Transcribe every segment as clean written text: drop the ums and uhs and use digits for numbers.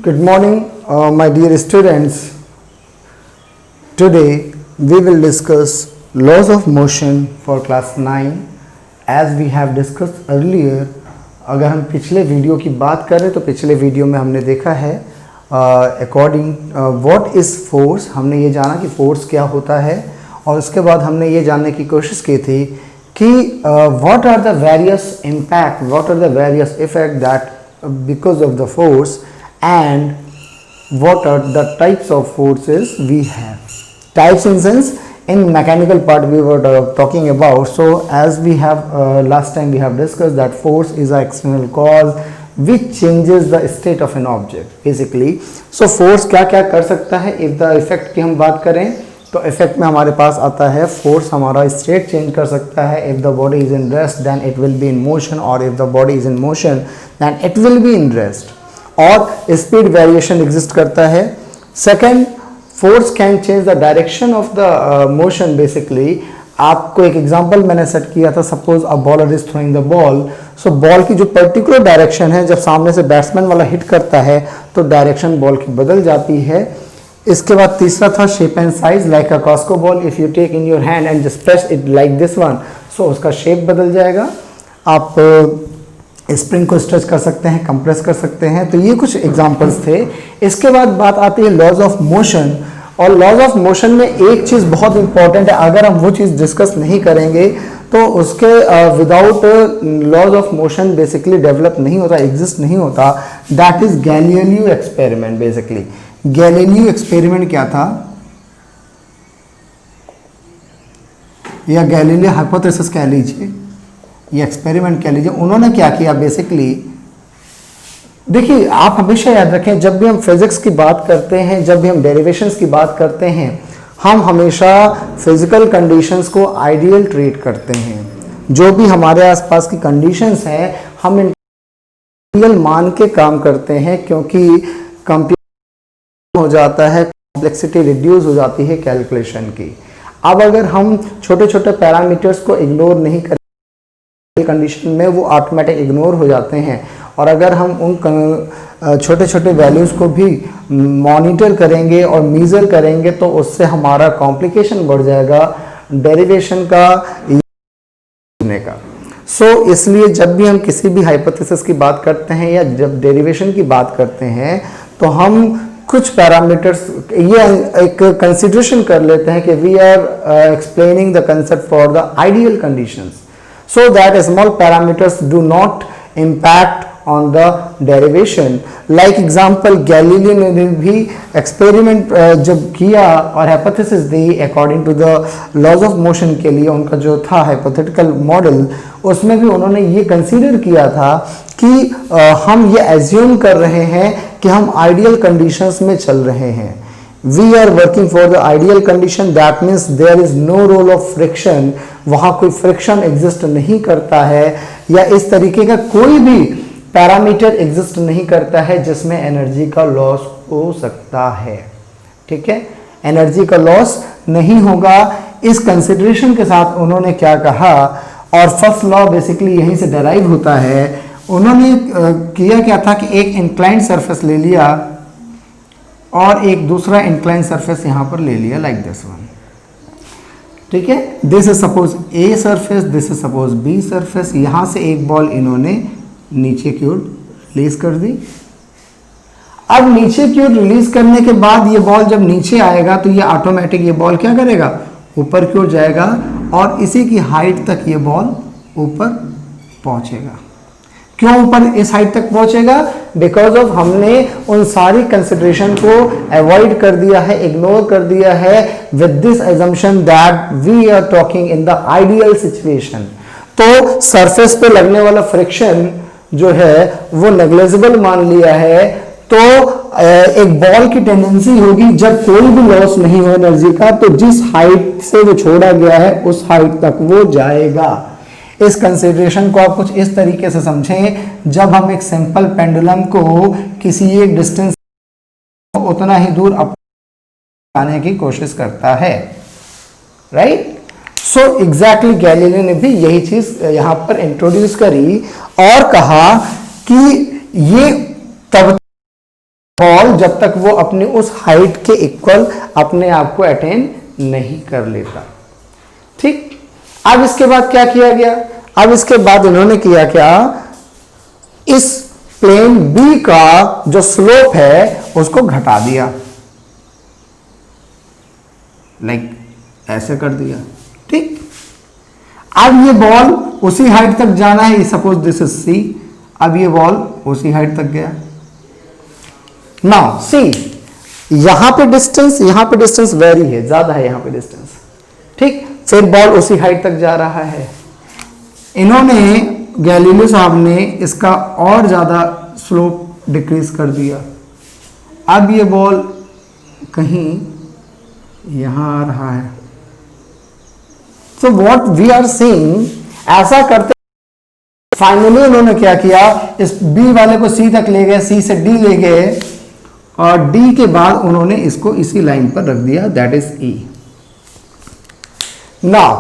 Good morning, my dear students. Today we will discuss laws of motion for class 9. As we have discussed earlier, अगर हम पिछले video की बात करें तो पिछले वीडियो में हमने देखा है अकॉर्डिंग व्हाट इज़ फोर्स, हमने ये जाना कि फोर्स क्या होता है और उसके बाद हमने ये जानने की कोशिश की थी कि what are the various impact, what are the various effect that because of the force and what are the types of forces we have. Types in sense, in mechanical part we were talking about. So as we have last time we have discussed that force is an external cause which changes the state of an object basically. So force क्या क्या कर सकता है. if the effect की हम बात करें तो effect में हमारे पास आता है force हमारा state change कर सकता है. if the body is in rest then it will be in motion, or if the body is in motion then it will be in rest. और स्पीड वेरिएशन एग्जिस्ट करता है. Second, force can change the direction of the motion. Basically आपको एक example मैंने set किया था. Suppose a bowler is throwing the ball, so ball की जो पर्टिकुलर डायरेक्शन है, जब सामने से बैट्समैन वाला हिट करता है तो डायरेक्शन बॉल की बदल जाती है. इसके बाद तीसरा था shape and size. Like a Costco ball, if you take in your hand and just press it like this one, so उसका शेप बदल जाएगा. आप स्प्रिंग को स्ट्रेच कर सकते हैं, कंप्रेस कर सकते हैं. तो ये कुछ एग्जांपल्स थे. इसके बाद बात आती है लॉज ऑफ मोशन. और लॉज ऑफ मोशन में एक चीज़ बहुत इंपॉर्टेंट है, अगर हम वो चीज़ डिस्कस नहीं करेंगे तो उसके without laws of motion basically develop नहीं होता, एग्जिस्ट नहीं होता. That is Galileo experiment. Basically Galileo experiment क्या था, या गैलीलियो हाइपोथेसिस कह लीजिए, ये एक्सपेरिमेंट कह लीजिए. उन्होंने क्या किया बेसिकली, देखिए आप हमेशा याद रखें जब भी हम फिजिक्स की बात करते हैं, जब भी हम डेरिवेशंस की बात करते हैं, हम हमेशा फिजिकल कंडीशंस को आइडियल ट्रीट करते हैं. जो भी हमारे आसपास की कंडीशंस हैं हम आइडियल मान के काम करते हैं, क्योंकि कंप्यूटर हो जाता है, कॉम्प्लेक्सिटी रिड्यूस हो जाती है कैलकुलेशन की. अब अगर हम छोटे छोटे पैरामीटर्स को इग्नोर नहीं करें कंडीशन में, वो ऑटोमेटिक इग्नोर हो जाते हैं. और अगर हम उन छोटे छोटे वैल्यूज़ को भी मॉनिटर करेंगे और मीज़र करेंगे तो उससे हमारा कॉम्प्लिकेशन बढ़ जाएगा डेरिवेशन का. इसलिए जब भी हम किसी भी हाइपोथेसिस की बात करते हैं या जब डेरिवेशन की बात करते हैं तो हम कुछ पैरामीटर्स ये एक कंसिडरेशन कर लेते हैं कि we are explaining the concept for the ideal conditions, so that small parameters do not impact on the derivation. Like example, Galileo ने भी experiment जब किया और hypothesis the according to the laws of motion के लिए, उनका जो था hypothetical model, उसमें भी उन्होंने ये consider किया था कि हम ये assume कर रहे हैं कि हम ideal conditions में चल रहे हैं. We are working for the ideal condition, that means there is no role of friction. वहाँ कोई friction exist नहीं करता है, या इस तरीके का कोई भी पैरामीटर एग्जिस्ट नहीं करता है जिसमें एनर्जी का लॉस हो सकता है. ठीक है, एनर्जी का लॉस नहीं होगा. इस कंसिडरेशन के साथ उन्होंने क्या कहा, और फर्स्ट लॉ बेसिकली यहीं से डराइव होता है. उन्होंने किया क्या था कि एक इंक्लाइंड सरफेस ले लिया और एक दूसरा इंक्लाइन सरफेस यहां पर ले लिया, लाइक दिस वन. ठीक है, this is suppose A surface, this is suppose B surface. यहां से एक बॉल इन्होंने नीचे की ओर रिलीज कर दी. अब नीचे की ओर रिलीज करने के बाद ये बॉल जब नीचे आएगा तो ये ऑटोमेटिक ये बॉल क्या करेगा, ऊपर की ओर जाएगा और इसी की हाइट तक ये बॉल ऊपर पहुंचेगा. क्यों ऊपर इस हाइट तक पहुंचेगा, बिकॉज ऑफ हमने उन सारी कंसिडरेशन को अवॉइड कर दिया है, इग्नोर कर दिया है with this assumption that we are talking in the ideal situation. तो सरफेस पे लगने वाला फ्रिक्शन जो है वो नेग्लिजिबल मान लिया है. तो एक बॉल की टेंडेंसी होगी जब कोई भी लॉस नहीं हो एनर्जी का, तो जिस हाइट से वो छोड़ा गया है उस हाइट तक वो जाएगा. इस कंसिडरेशन को आप कुछ इस तरीके से समझें, जब हम एक सिंपल पेंडुलम को किसी एक डिस्टेंस उतना ही दूर आने की कोशिश करता है, राइट. सो एग्जैक्टली गैलीलियो ने भी यही चीज यहां पर इंट्रोड्यूस करी और कहा कि ये तब बॉल जब तक वो अपनी उस हाइट के इक्वल अपने आप को अटेन नहीं कर लेता। ठीक, अब इसके बाद क्या किया गया, अब इसके बाद इन्होंने किया क्या, इस प्लेन बी का जो स्लोप है उसको घटा दिया, लाइक ऐसे कर दिया। ठीक, अब ये बॉल उसी हाइट तक जाना है, सपोज दिस इज सी, अब ये बॉल उसी हाइट तक गया। नाउ सी, यहां पे डिस्टेंस वेरी है, ज्यादा है यहां पे डिस्टेंस। ठीक, फिर बॉल उसी हाइट तक जा रहा है। इन्होंने गैलीलियो साहब ने इसका और ज्यादा स्लोप डिक्रीज कर दिया। अब ये बॉल कहीं यहां आ रहा है। So what we are seeing, ऐसा करते फाइनली उन्होंने क्या किया, इस बी वाले को सी तक ले गए, सी से डी ले गए, और डी के बाद उन्होंने इसको इसी लाइन पर रख दिया, दैट इज ई। नाउ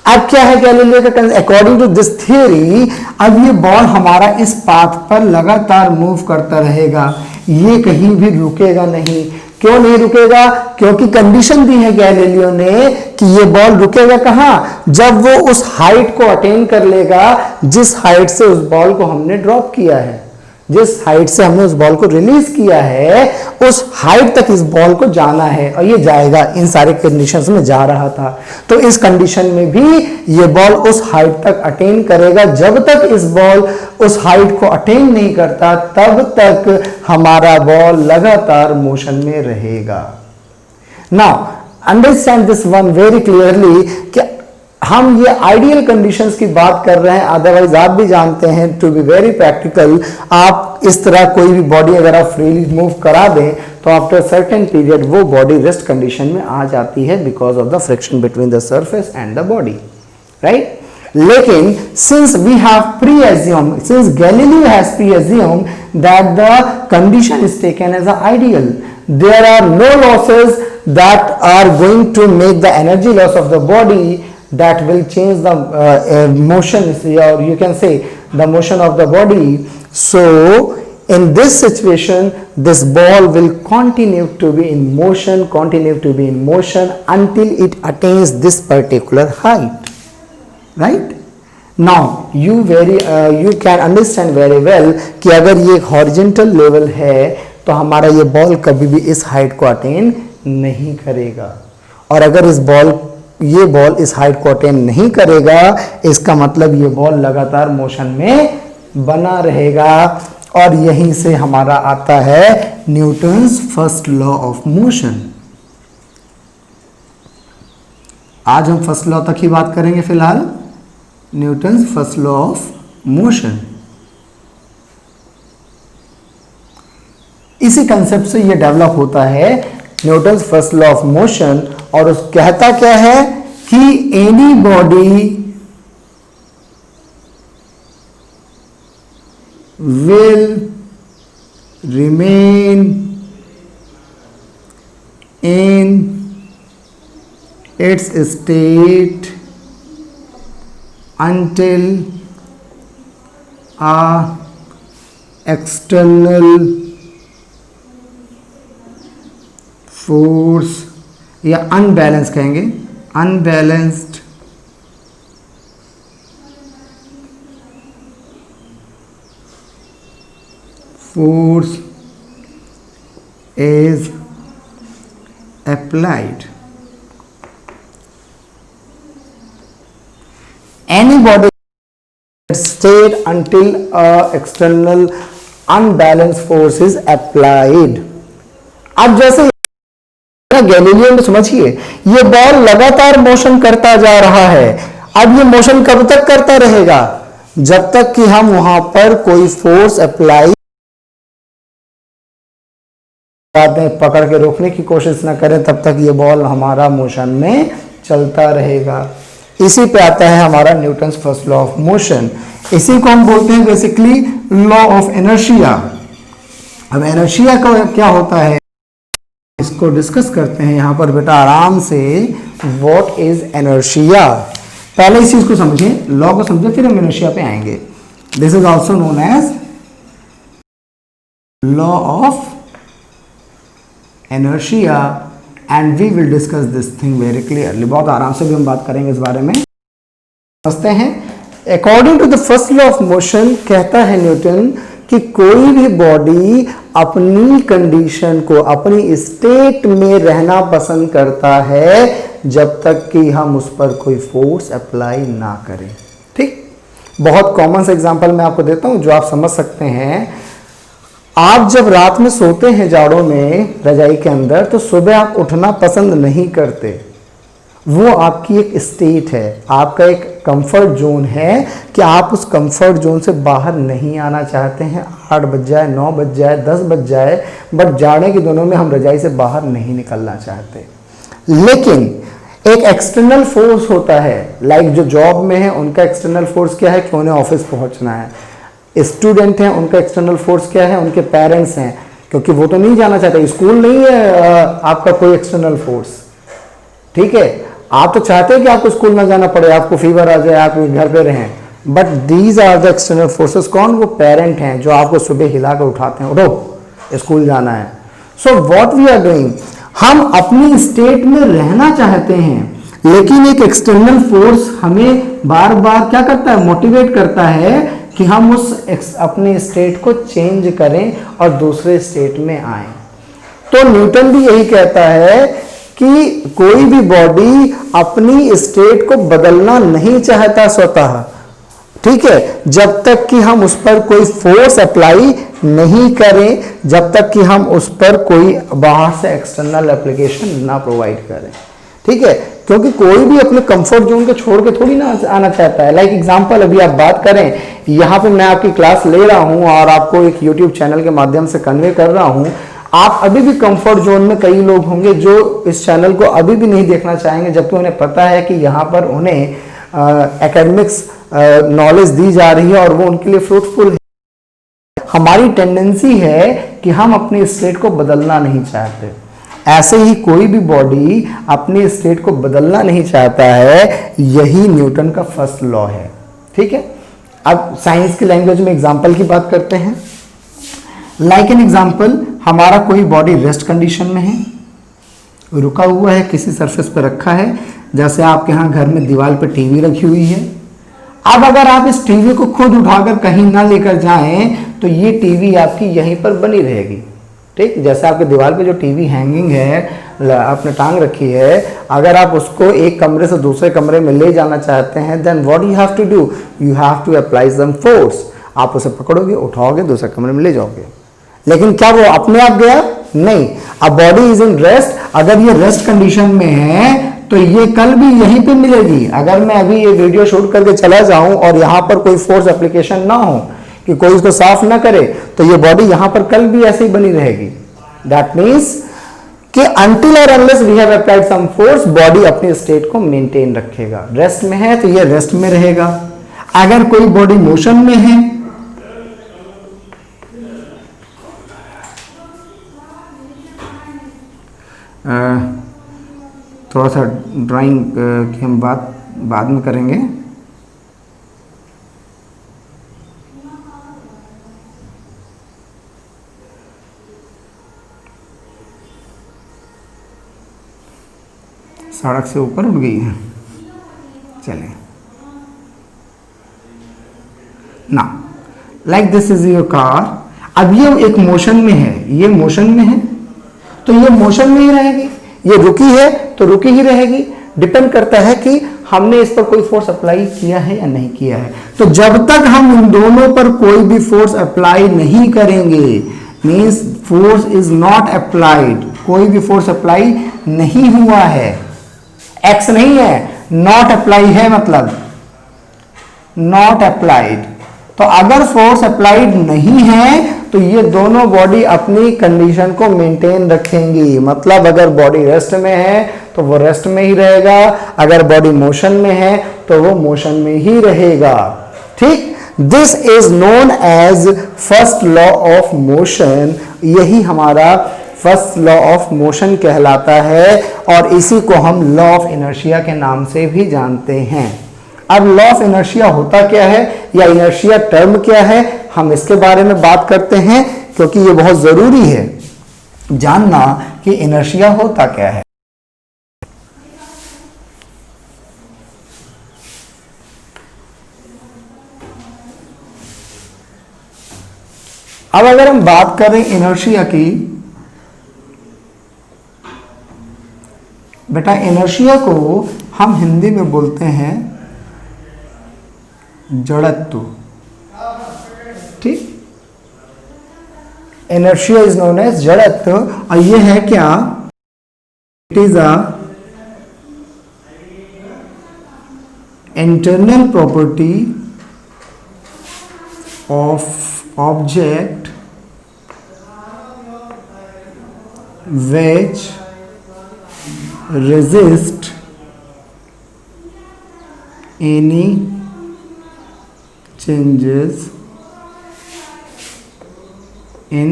अब क्या है गैलीलियो का, अकॉर्डिंग टू दिस थियरी, अब ये बॉल हमारा इस पाथ पर लगातार मूव करता रहेगा, ये कहीं भी रुकेगा नहीं। क्यों नहीं रुकेगा, क्योंकि कंडीशन दी है गैलीलियो ने कि ये बॉल रुकेगा कहां, जब वो उस हाइट को अटेन कर लेगा जिस हाइट से उस बॉल को हमने ड्रॉप किया है, जिस हाइट से हमने उस बॉल को रिलीज किया है, उस हाइट तक इस बॉल को जाना है, और ये जाएगा, इन सारे कंडीशंस में जा रहा था। तो इस कंडीशन में भी ये बॉल उस हाइट तक अटेन करेगा। जब तक इस बॉल उस हाइट को अटेन नहीं करता तब तक हमारा बॉल लगातार मोशन में रहेगा। Now understand this one very clearly कि हम ये आइडियल कंडीशंस की बात कर रहे हैं, अदरवाइज आप भी जानते हैं, टू बी वेरी प्रैक्टिकल, आप इस तरह कोई भी बॉडी अगर आप फ्रीली मूव करा दें तो आफ्टर सर्टेन पीरियड वो बॉडी रेस्ट कंडीशन में आ जाती है because of the friction between the surface and the body, right. लेकिन since we have pre-assumed, since Galileo has pre-assumed that the condition is taken as an ideal, there are no losses that are going to make the energy loss of the body that will change the motion, or you can say the motion of the body. So in this situation this ball will continue to be in motion, until it attains this particular height, right? Now you can understand very well कि अगर ये horizontal level है तो हमारा ये ball कभी भी इस हाइट को अटेन नहीं करेगा, और अगर ये बॉल इस हाइट को अटेन नहीं करेगा, इसका मतलब ये बॉल लगातार मोशन में बना रहेगा। और यहीं से हमारा आता है Newton's first law of motion. आज हम फर्स्ट लॉ तक ही बात करेंगे फिलहाल, Newton's first law of motion. इसी कंसेप्ट से ये डेवलप होता है Newton's first law of motion, और उस कहता क्या है कि any body will remain in its state until a external force, या अनबैलेंस कहेंगे, unbalanced force is applied. Any body state until a external unbalanced force is applied. अब जैसे गैलीलियो में समझिए, ये बॉल लगातार मोशन करता जा रहा है। अब ये मोशन कब तक करता रहेगा, जब तक कि हम वहां पर कोई फोर्स अप्लाई पकड़ के रोकने की कोशिश ना करें, तब तक ये बॉल हमारा मोशन में चलता रहेगा। इसी पे आता है हमारा Newton's first law of motion. इसी को हम बोलते हैं बेसिकली लॉ ऑफ इनर्शिया। अब इनर्शिया का क्या होता है इसको डिस्कस करते हैं यहां पर बेटा आराम से। व्हाट इज इनर्शिया, पहले इस चीज को समझें, लॉ को समझें, फिर हम इनर्शिया पे आएंगे। This is also known as law of inertia and we will discuss this thing very clearly. बहुत आराम से भी हम बात करेंगे इस बारे में। समझते हैं, according to the first law of motion कहता है न्यूटन कि कोई भी बॉडी अपनी कंडीशन को, अपनी स्टेट में रहना पसंद करता है जब तक कि हम उस पर कोई फोर्स अप्लाई ना करें। ठीक, बहुत कॉमन सा एग्जांपल मैं आपको देता हूं जो आप समझ सकते हैं। आप जब रात में सोते हैं जाड़ों में रजाई के अंदर, तो सुबह आप उठना पसंद नहीं करते। वो आपकी एक स्टेट है, आपका एक कंफर्ट जोन है कि आप उस कंफर्ट जोन से बाहर नहीं आना चाहते हैं। 8 बज जाए, 9 बज जाए, 10 बज जाए, बट जाड़े के दिनों में हम रजाई से बाहर नहीं निकलना चाहते। लेकिन एक एक्सटर्नल फोर्स होता है, लाइक जो जॉब में है उनका एक्सटर्नल फोर्स क्या है कि उन्हें ऑफिस पहुंचना है। स्टूडेंट हैं, उनका एक्सटर्नल फोर्स क्या है, उनके पेरेंट्स हैं, क्योंकि वो तो नहीं जाना चाहते। स्कूल नहीं है आपका कोई एक्सटर्नल फोर्स, ठीक है। आप तो चाहते हैं कि आपको स्कूल ना जाना पड़े, आपको फीवर आ जाए, आप घर पे रहें, but these are the external forces. कौन? वो पेरेंट हैं जो आपको सुबह हिला कर उठाते हैं, उठो स्कूल जाना है। So what we are doing, हम अपनी स्टेट में रहना चाहते हैं, लेकिन एक एक्सटर्नल फोर्स हमें बार बार क्या करता है, मोटिवेट करता है कि हम उस अपनी स्टेट को चेंज करें और दूसरे स्टेट में आए। तो न्यूटन भी यही कहता है कि कोई भी बॉडी अपनी स्टेट को बदलना नहीं चाहता स्वतः, ठीक है, जब तक कि हम उस पर कोई फोर्स अप्लाई नहीं करें, जब तक कि हम उस पर कोई बाहर से एक्सटर्नल एप्लीकेशन ना प्रोवाइड करें, ठीक है। क्योंकि कोई भी अपने कंफर्ट जोन को छोड़ के थोड़ी ना आना चाहता है। लाइक एग्जांपल अभी आप बात करें, यहाँ पे मैं आपकी क्लास ले रहा हूँ और आपको एक यूट्यूब चैनल के माध्यम से कन्वे कर रहा हूँ। आप अभी भी कंफर्ट जोन में, कई लोग होंगे जो इस चैनल को अभी भी नहीं देखना चाहेंगे, जबकि उन्हें पता है कि यहाँ पर उन्हें एकेडमिक्स नॉलेज दी जा रही है और वो उनके लिए फ्रूटफुल है। हमारी टेंडेंसी है कि हम अपनी स्टेट को बदलना नहीं चाहते। ऐसे ही कोई भी बॉडी अपनी स्टेट को बदलना नहीं चाहता है, यही न्यूटन का फर्स्ट लॉ है, ठीक है। अब साइंस की लैंग्वेज में एग्जांपल की बात करते हैं। लाइक एन एग्जांपल, हमारा कोई बॉडी रेस्ट कंडीशन में है, रुका हुआ है, किसी सरफेस पर रखा है। जैसे आपके यहाँ घर में दीवार पर टीवी रखी हुई है। अब अगर आप इस टीवी को खुद उठाकर कहीं ना लेकर जाएं तो ये टीवी आपकी यहीं पर बनी रहेगी, ठीक। जैसे आपके दीवार पे जो टीवी हैंगिंग है, आपने टांग रखी है, अगर आप उसको एक कमरे से दूसरे कमरे में ले जाना चाहते हैं, then what you have to do, you have to apply some force. आप उसे पकड़ोगे, उठाओगे, दूसरे कमरे में ले जाओगे। लेकिन क्या वो अपने आप गया? नहीं। अब बॉडी इज इन रेस्ट, अगर ये रेस्ट कंडीशन में है तो ये कल भी यहीं पे मिलेगी। अगर मैं अभी ये वीडियो शूट करके चला जाऊं और यहाँ पर कोई फोर्स एप्लीकेशन ना हो, कि कोई इसको साफ ना करे, तो ये बॉडी यहाँ पर कल भी ऐसे ही बनी रहेगी। दैट मीन्स कि until or unless we have applied some force, body अपनी स्टेट को मेंटेन रखेगा। रेस्ट में है तो ये रेस्ट में रहेगा। अगर कोई बॉडी मोशन में है, थोड़ा सा ड्राइंग की हम बात बाद में करेंगे। सड़क से ऊपर उठ गई है, चलें ना। Like this is your car. अब ये एक मोशन में है, ये मोशन में है तो ये मोशन में ही रहेगी, ये रुकी है तो रुकी ही रहेगी। डिपेंड करता है कि हमने इस पर कोई फोर्स अप्लाई किया है या नहीं किया है। तो जब तक हम उन दोनों पर कोई भी फोर्स अप्लाई नहीं करेंगे, means force is not applied, कोई भी फोर्स अप्लाई नहीं हुआ है, एक्स नहीं है, नॉट अप्लाई है, मतलब नॉट अप्लाइड। तो अगर फोर्स अप्लाइड नहीं है तो ये दोनों बॉडी अपनी कंडीशन को मेंटेन रखेंगी। मतलब अगर बॉडी रेस्ट में है तो वो रेस्ट में ही रहेगा, अगर बॉडी मोशन में है तो वो मोशन में ही रहेगा, ठीक। This is known as first law of motion. यही हमारा फर्स्ट लॉ ऑफ मोशन कहलाता है और इसी को हम लॉ ऑफ इनर्शिया के नाम से भी जानते हैं। अब लॉ ऑफ इनर्शिया होता क्या है या इनर्शिया टर्म क्या है, हम इसके बारे में बात करते हैं क्योंकि ये बहुत जरूरी है। जानना कि इनर्शिया होता क्या है। अब अगर हम बात करें इनर्शिया की, बेटा इनर्शिया को हम हिंदी में बोलते हैं जड़त्व। ठीक, इनर्शिया इज नोन एज जड़त्व। और ये है क्या? It is a internal property of object which resist any changes in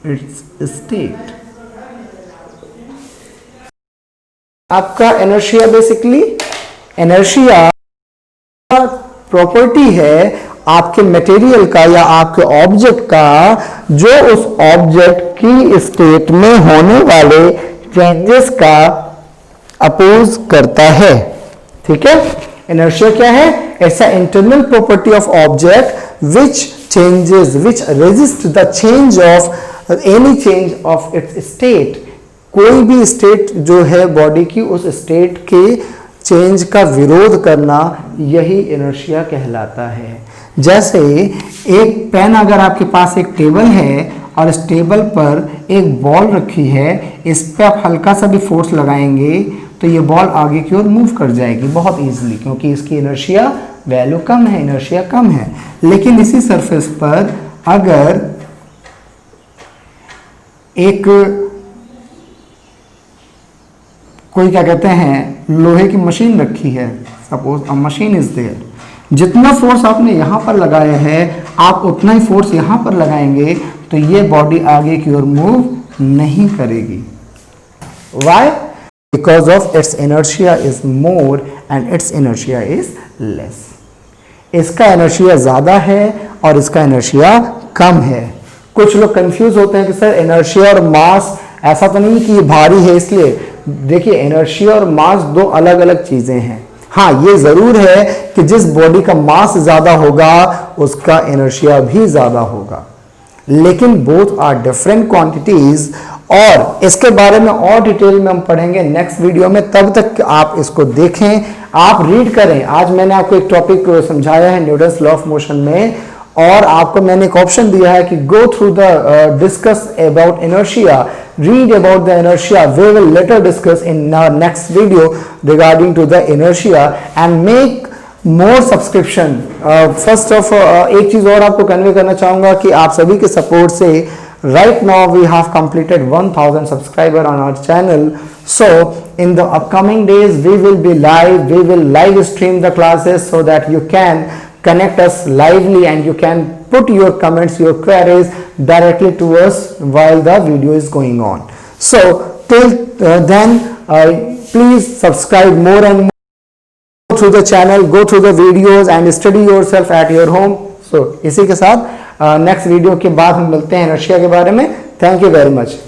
its state। आपका इनर्शिया बेसिकली, इनर्शिया प्रॉपर्टी है आपके मटेरियल का या आपके ऑब्जेक्ट का, जो उस ऑब्जेक्ट की स्टेट में होने वाले चेंजेस का अपोज करता है। ठीक है, इनर्शिया क्या है? It's a internal property of object which changes, which resist the change of any change of its state. कोई भी स्टेट जो है बॉडी की, उस स्टेट के चेंज का विरोध करना, यही इनर्शिया कहलाता है। जैसे एक पेन, अगर आपके पास एक टेबल है और इस टेबल पर एक बॉल रखी है, इस पे आप हल्का सा भी फोर्स लगाएंगे तो ये बॉल आगे की ओर मूव कर जाएगी बहुत इजीली, क्योंकि इसकी इनर्शिया वैल्यू कम है, इनर्शिया कम है। लेकिन इसी सरफेस पर अगर एक कोई क्या कहते हैं लोहे की मशीन रखी है, suppose a machine is there, जितना फोर्स आपने यहां पर लगाया है आप उतना ही फोर्स यहां पर लगाएंगे तो ये बॉडी आगे की ओर मूव नहीं करेगी। Why? Because of its inertia is more and it's inertia is less. इसका इनर्शिया ज्यादा है और इसका इनर्शिया कम है। कुछ लोग कंफ्यूज होते हैं कि सर इनर्शिया और मास, ऐसा तो नहीं कि ये भारी है इसलिए। देखिए, इनर्शिया और मास दो अलग अलग चीजें हैं। हाँ, ये जरूर है कि जिस बॉडी का मास ज्यादा होगा उसका इनर्शिया भी ज्यादा होगा, लेकिन बोथ आर डिफरेंट क्वांटिटीज। और इसके बारे में और डिटेल में हम पढ़ेंगे नेक्स्ट वीडियो में। तब तक आप इसको देखें, आप रीड करें। आज मैंने आपको एक टॉपिक समझाया है न्यूटन्स लॉ ऑफ मोशन में, और आपको मैंने एक ऑप्शन दिया है कि go through the discuss about inertia, read about the inertia. We will later discuss in our next video regarding to the inertia and make more subscription. First of एक चीज और आपको कन्वे करना चाहूंगा कि आप सभी के सपोर्ट से right now we have completed 1000 subscriber on our channel. So in the upcoming days we will live stream the classes so that you can connect us lively and you can put your comments, your queries directly to us while the video is going on. So till then please subscribe more and more, go through the channel, go through the videos and study yourself at your home. So इसी के साथ next video के बाद हम मिलते हैं inertia के बारे में। Thank you very much.